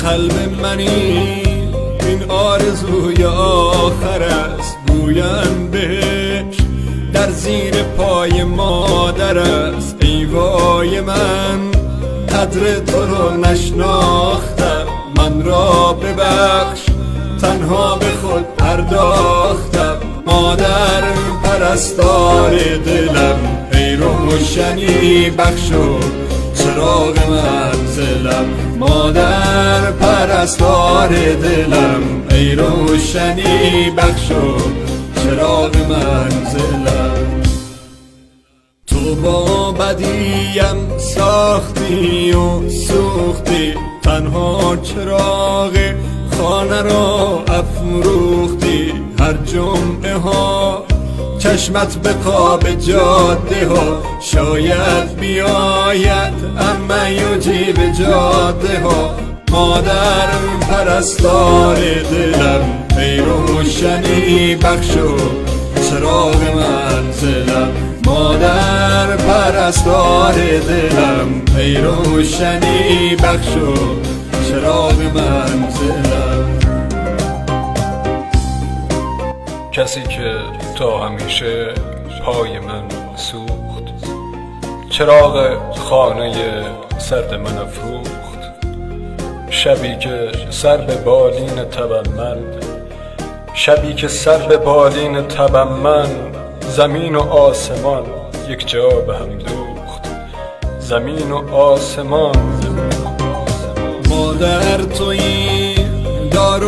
قلب منی این آرزوی آخر است، گویم بهش در زیر پای مادر است. ای وای من قدر تو رو نشناختم، من را ببخش تنها به خود پرداختم. مادر پرستار دلم، ای روشنی بخشو چراغ منزلم. مادر پرستار دلم، ای روشنی بخشو چراغ منزلم. تو با بدیم ساختی و سوختی، تنها چراغ خانه را افروختی. هر جمعه ها چشمت به خواب جاده ها، شاید بیاید اما یجیب جاده ها. مادر پرستار دلم، ای روشنی بخشو چراغ منزلم. مادر پرستار دلم، ای روشنی بخشو چراغ منزلم. کسی که تا همیشه پای من سوخت، چراغ خانه سرد من افروخت. شبی که سر به بالین تبم من، شبی که سر به بالین تبم من، زمین و آسمان یک جا به هم دوخت. زمین و آسمان. مادر تویی دارو